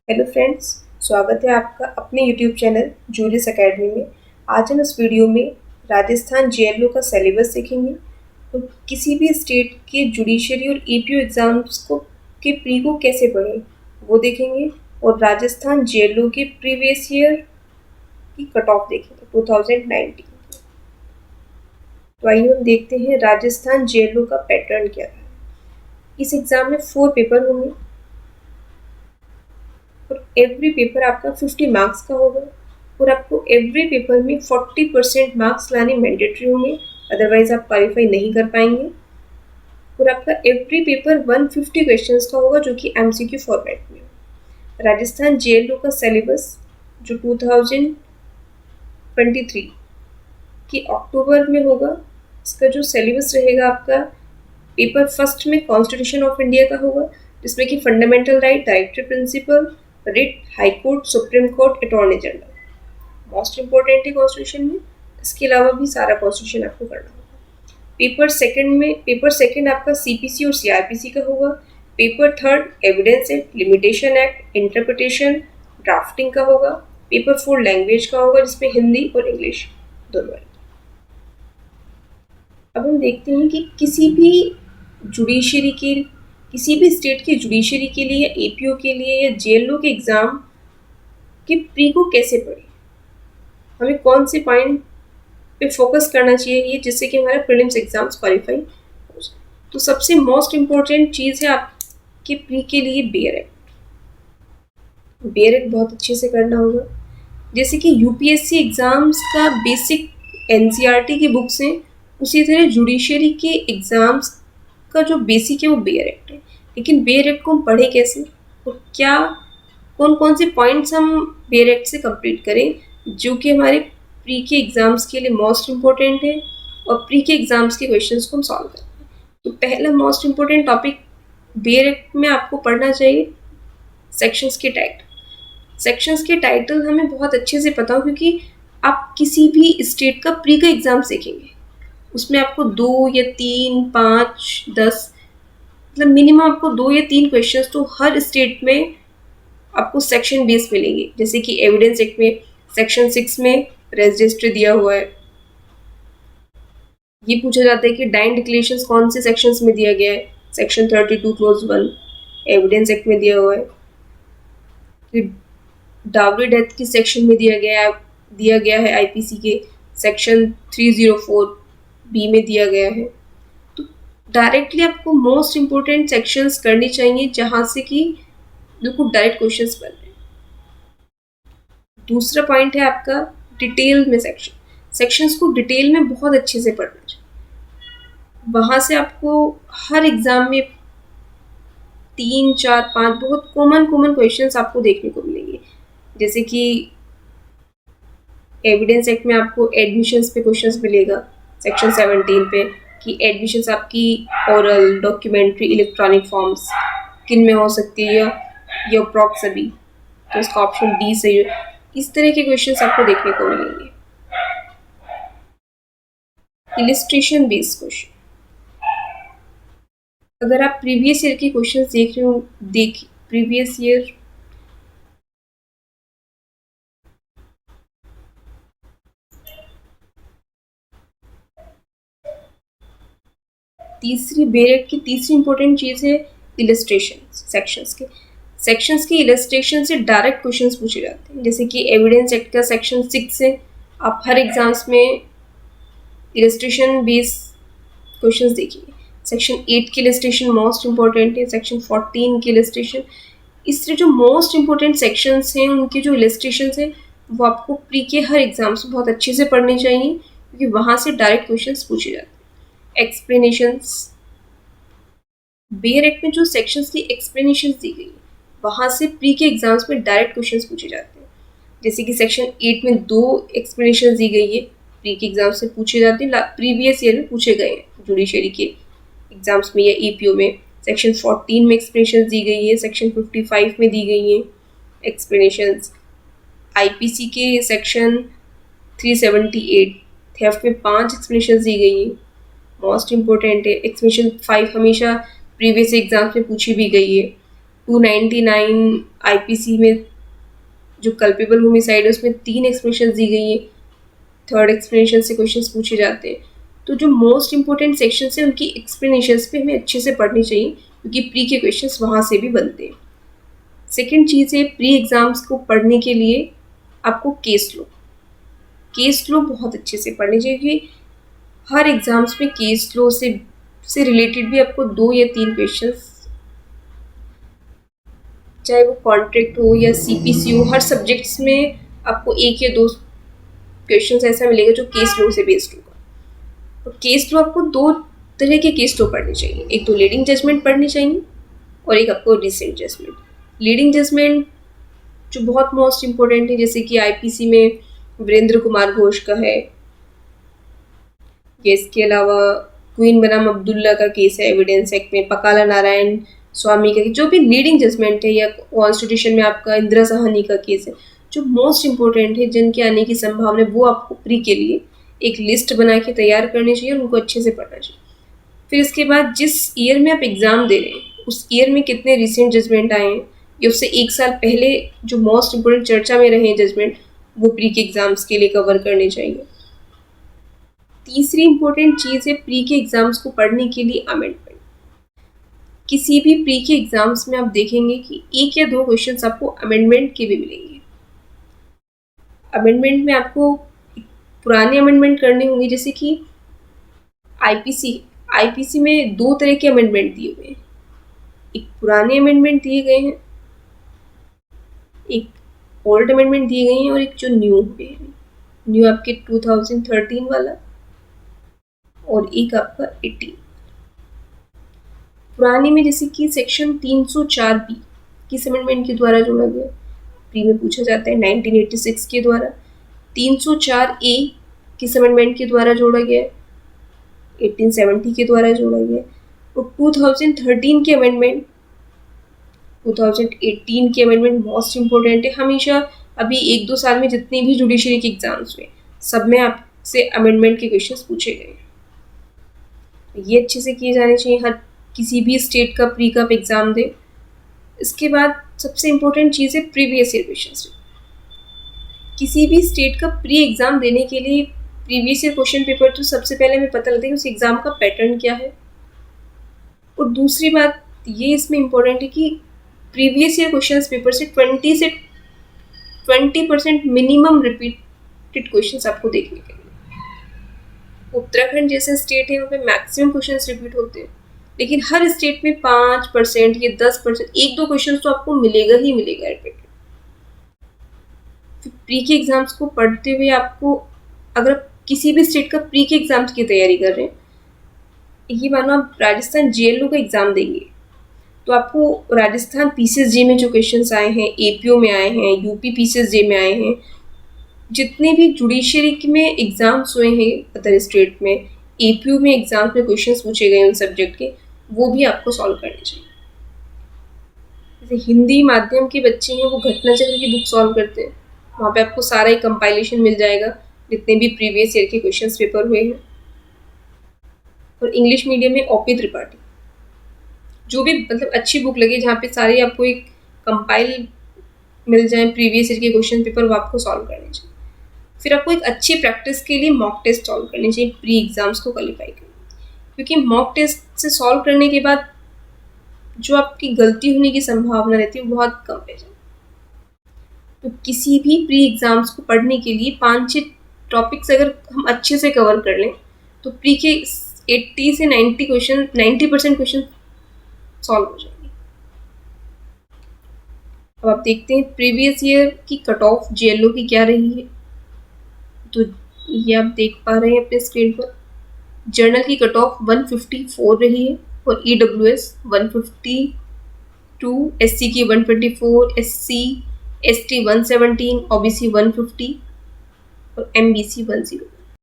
Hello friends, स्वागत है आपका अपने यूट्यूब चैनल जूलियस एकेडमी में। आज हम इस वीडियो में राजस्थान जेएलओ का सिलेबस सीखेंगे और किसी भी स्टेट के जुडिशरी और ईपीओ एग्ज़ाम्स को के प्री को कैसे पढ़ें वो देखेंगे और राजस्थान जेएलओ के प्रीवियस ईयर की कट ऑफ देखेंगे 2019। तो आइए हम देखते हैं राजस्थान जेएलओ का पैटर्न क्या है। इस एग्ज़ाम में 4 पेपर होंगे और एवरी पेपर आपका 50 मार्क्स का होगा और आपको एवरी पेपर में 40% मार्क्स लाने मैंडेटरी होंगे, अदरवाइज आप क्वालिफाई नहीं कर पाएंगे। और आपका एवरी पेपर 150 क्वेश्चंस का होगा जो कि एमसीक्यू फॉर्मेट में। राजस्थान जेएलओ का सिलेबस जो 2023 की अक्टूबर में होगा, इसका जो सिलेबस रहेगा आपका पेपर फर्स्ट में कॉन्स्टिट्यूशन ऑफ इंडिया का होगा, जिसमें कि fundamental right, directive principle, writ, high court, supreme court, attorney general most important है कॉन्स्टिट्यूशन में। इसके अलावा भी सारा कॉन्स्टिट्यूशन आपको करना होगा। पेपर सेकंड आपका सीपीसी और सीआरपीसी का होगा। Paper third evidence act, limitation act, interpretation, drafting का होगा। पेपर फोर लैंग्वेज का होगा, जिसमें हिंदी और इंग्लिश दोनों है। अब हम देखते हैं कि किसी भी स्टेट के जुडिशरी के लिए या एपीओ के लिए या जेएलओ के एग्ज़ाम के प्री को कैसे पढ़ें, हमें कौन से पॉइंट पे फोकस करना चाहिए जिससे कि हमारा प्रीलिम्स एग्जाम्स क्वालिफाई हो जाए। तो सबसे मोस्ट इम्पोर्टेंट चीज़ है आपके प्री के लिए बेयर एक्ट। बेयर एक्ट बहुत अच्छे से करना होगा। जैसे कि यूपीएससी एग्ज़ाम्स का बेसिक एनसीईआरटी की बुक्स हैं, उसी तरह जुडिशरी के एग्ज़ाम्स का जो बेसिक है वो बेयर एक्ट है। लेकिन बेयर एक्ट को हम पढ़े कैसे और क्या कौन कौन से पॉइंट्स हम बेयर एक्ट से कंप्लीट करें जो कि हमारे प्री के एग्ज़ाम्स के लिए मोस्ट इम्पोर्टेंट है और प्री के एग्ज़ाम्स के क्वेश्चंस को हम सॉल्व करते हैं। तो पहला most important topic bare act में आपको पढ़ना चाहिए सेक्शंस के टाइटल। सेक्शंस के टाइटल हमें बहुत अच्छे से पता हो, क्योंकि आप किसी भी स्टेट का प्री का एग्ज़ाम सीखेंगे उसमें आपको 2 या 3, 5, 10 मतलब मिनिमम आपको 2 या 3 क्वेश्चंस तो हर स्टेट में आपको सेक्शन बेस मिलेंगे। जैसे कि एविडेंस एक्ट में सेक्शन 6 में रजिस्ट्री दिया हुआ है, ये पूछा जाता है कि डाइन डिक्लेरेशंस कौन से सेक्शंस में दिया गया है, सेक्शन 32 क्लोज 1 एविडेंस एक्ट में दिया हुआ है। कि डावरी डेथ की सेक्शन में दिया गया है आईपीसी के सेक्शन 304 बी में दिया गया है। तो डायरेक्टली आपको मोस्ट इम्पोर्टेंट सेक्शंस करनी चाहिए जहाँ से कि बिल्कुल डायरेक्ट क्वेश्चंस बन रहे हैं। दूसरा पॉइंट है आपका डिटेल में सेक्शंस को डिटेल में बहुत अच्छे से पढ़ना चाहिए। वहाँ से आपको हर एग्ज़ाम में 3, 4, 5 बहुत कॉमन क्वेश्चंस आपको देखने को मिलेंगे। जैसे कि एविडेंस एक्ट में आपको एडमिशंस पे क्वेश्चंस मिलेगा सेक्शन 17 पे, कि एडमिशंस आपकी ओरल, डॉक्यूमेंट्री, इलेक्ट्रॉनिक फॉर्म्स किन में हो सकती है या प्रॉक्स सभी, तो इसका ऑप्शन डी सही है। इस तरह के क्वेश्चंस आपको देखने को मिलेंगे। इलिस्ट्रेशन बेस्ड क्वेश्चन, अगर आप प्रीवियस ईयर के क्वेश्चंस देख रहे हो, प्रीवियस ईयर बेयर एक्ट की तीसरी इंपॉर्टेंट चीज़ है इलिस्ट्रेशन। सेक्शंस के इलिस्ट्रेशन से डायरेक्ट क्वेश्चंस पूछे जाते हैं। जैसे कि एविडेंस एक्ट का सेक्शन 6 से आप हर एग्जाम्स में इलिस्ट्रेशन बेस्ड क्वेश्चंस देखिए। सेक्शन 8 की इलिस्ट्रेशन मोस्ट इम्पॉर्टेंट है, सेक्शन 14 की इलिस्ट्रेशन। इस तरह जो मोस्ट इम्पोर्टेंट सेक्शंस हैं उनकी जो इलिस्ट्रेशन है वो आपको प्री के हर एग्जाम्स में बहुत अच्छे से पढ़ने चाहिए, क्योंकि वहाँ से डायरेक्ट क्वेश्चंस पूछे जाते हैं। एक्सप्लेनेशंस, बेयर एक्ट में जो सेक्शंस की एक्सप्लेनेशंस दी गई है वहाँ से प्री के एग्जाम्स में डायरेक्ट क्वेश्चंस पूछे जाते हैं। जैसे कि सेक्शन 8 में 2 एक्सप्लेनेशन दी गई है, प्री के एग्जाम से पूछे जाते हैं, प्रीवियस ईयर में पूछे गए हैं जुडिशरी के एग्जाम्स में या ईपीओ में। सेक्शन 14 में एक्सप्लेनेशन दी गई है, सेक्शन 55 में दी गई हैं एक्सप्लेनेशंस। आईपीसी के सेक्शन 378 थेफ्ट में 5 एक्सप्लेनेशन दी गई हैं, मोस्ट इम्पोर्टेंट है। एक्सप्लेनेशन 5 हमेशा प्रीवियस एग्जाम्स में पूछी भी गई है। 299 आईपीसी में जो कल्पेबल होमिसाइड है उसमें 3 एक्सप्लेनेशन दी गई है, थर्ड एक्सप्लेनेशन से क्वेश्चंस पूछे जाते हैं। तो जो मोस्ट इंपॉर्टेंट सेक्शन है उनकी एक्सप्लेनेशंस पे हमें अच्छे से पढ़नी चाहिए, क्योंकि प्री के क्वेश्चंस वहाँ से भी बनते हैं। सेकेंड चीज़ है, प्री एग्जाम्स को पढ़ने के लिए आपको केस लो बहुत अच्छे से पढ़नी चाहिए, क्योंकि हर एग्जाम्स में केस लो से रिलेटेड भी आपको 2 या 3 क्वेश्चंस, चाहे वो कॉन्ट्रैक्ट हो या सीपीसी हो, हर सब्जेक्ट्स में आपको 1 या 2 क्वेश्चंस ऐसा मिलेगा जो केस लो से बेस्ड होगा। तो केस लो आपको 2 तरह के केस लो पढ़ने चाहिए, एक तो लीडिंग जजमेंट पढ़नी चाहिए और एक आपको रिसेंट जजमेंट। लीडिंग जजमेंट जो बहुत मोस्ट इम्पोर्टेंट है, जैसे कि आईपीसी में वीरेंद्र कुमार घोष का है, इसके अलावा क्वीन बनाम अब्दुल्ला का केस है एविडेंस एक्ट में, पकाला नारायण स्वामी का, जो भी लीडिंग जजमेंट है, या कॉन्स्टिट्यूशन में आपका इंदिरा साहनी का केस है, जो मोस्ट इम्पोर्टेंट है, जिनके आने की संभावना है, वो आपको प्री के लिए एक लिस्ट बना के तैयार करनी चाहिए और उनको अच्छे से पढ़ना चाहिए। फिर इसके बाद जिस ईयर में आप एग्ज़ाम दे रहे हैं उस ईयर में कितने रिसेंट जजमेंट आए हैं, या उससे 1 साल पहले जो मोस्ट इम्पोर्टेंट चर्चा में रहे जजमेंट, वो प्री के एग्ज़ाम्स के लिए कवर करने चाहिए। तीसरी इंपॉर्टेंट चीज़ है प्री के एग्ज़ाम्स को पढ़ने के लिए अमेंडमेंट। किसी भी प्री के एग्ज़ाम्स में आप देखेंगे कि 1 या 2 क्वेश्चंस आपको अमेंडमेंट के भी मिलेंगे। अमेंडमेंट में आपको पुराने अमेंडमेंट करने होंगे, जैसे कि आईपीसी में 2 तरह के अमेंडमेंट दिए हुए हैं, एक पुराने अमेंडमेंट दिए गए हैं, एक ओल्ड अमेंडमेंट दिए गए हैं, और एक जो न्यू हुए हैं, न्यू आपके 2013 वाला और एक आपका 18। पुराने में जैसे कि सेक्शन 304B किस अमेंडमेंट के द्वारा जोड़ा गया, प्री में पूछा जाता है 1986 के द्वारा। 304A किस अमेंडमेंट के द्वारा जोड़ा गया, 1870 के द्वारा जोड़ा गया। और 2013 के अमेंडमेंट, 2018 के अमेंडमेंट मोस्ट इम्पोर्टेंट है। हमेशा अभी 1-2 साल में जितने भी जुडिशरी के एग्जाम्स हुए सब में आपसे अमेंडमेंट के क्वेश्चंस पूछे गए। ये अच्छे से किए जाने चाहिए, हर किसी भी स्टेट का प्री का आप एग्ज़ाम दे। इसके बाद सबसे इम्पोर्टेंट चीज़ है प्रीवियस ईयर क्वेश्चंस। किसी भी स्टेट का प्री एग्ज़ाम देने के लिए प्रीवियस ईयर क्वेश्चन पेपर तो सबसे पहले हमें पता लगता है कि उस एग्ज़ाम का पैटर्न क्या है। और दूसरी बात ये इसमें इम्पोर्टेंट है कि प्रीवियस ईयर क्वेश्चन पेपर से 20% मिनिमम रिपीटेड क्वेश्चंस आपको देखने के लिए। उत्तराखंड जैसे स्टेट है वहाँ पे मैक्सिमम क्वेश्चंस रिपीट होते हैं, लेकिन हर स्टेट में 5% या 10%, 1-2 क्वेश्चन तो आपको मिलेगा ही मिलेगा रिपीटेड। प्री के एग्जाम्स को पढ़ते हुए आपको, अगर आप किसी भी स्टेट का प्री के एग्जाम्स की तैयारी कर रहे हैं, ये मानो आप राजस्थान जेएलओ का एग्ज़ाम देंगे, तो आपको राजस्थान पीसीएसजे में जो क्वेश्चंस आए हैं, एपीओ में आए हैं, यूपी पीसीएसजे में आए हैं, जितने भी जुडिशरी में एग्ज़ाम्स हुए हैं अदर स्टेट में, एपीओ में एग्ज़ाम्स में क्वेश्चंस पूछे गए उन सब्जेक्ट के, वो भी आपको सॉल्व करने चाहिए। जैसे हिंदी माध्यम के बच्चे हैं वो घटनाचक्र की बुक सॉल्व करते हैं, वहाँ पे आपको सारा एक कंपाइलेशन मिल जाएगा जितने भी प्रीवियस ईयर के क्वेश्चंस पेपर हुए हैं। और इंग्लिश मीडियम में ओपी त्रिपाठी, जो भी मतलब अच्छी बुक लगे जहाँ पे सारे आपको एक कंपाइल मिल जाए प्रीवियस ईयर के क्वेश्चन पेपर, वो आपको सॉल्व करने चाहिए। फिर आपको एक अच्छी प्रैक्टिस के लिए मॉक टेस्ट सॉल्व करनी चाहिए प्री एग्जाम्स को क्वालिफाई करने, क्योंकि मॉक टेस्ट से सॉल्व करने के बाद जो आपकी गलती होने की संभावना रहती है वो बहुत कम है। तो किसी भी प्री एग्जाम्स को पढ़ने के लिए 5-6 टॉपिक्स अगर हम अच्छे से कवर कर लें तो प्री के 80 से 90% क्वेश्चन सॉल्व हो जाएंगे। अब आप देखते हैं प्रीवियस ईयर की कट ऑफ जेएलओ की क्या रही है, तो ये आप देख पा रहे हैं अपने स्क्रीन पर। जर्नल की कट ऑफ 154 रही है और ईडब्ल्यूएस 152, एससी की 124, एससी एसटी 117, ओबीसी 150 और एमबीसी 108।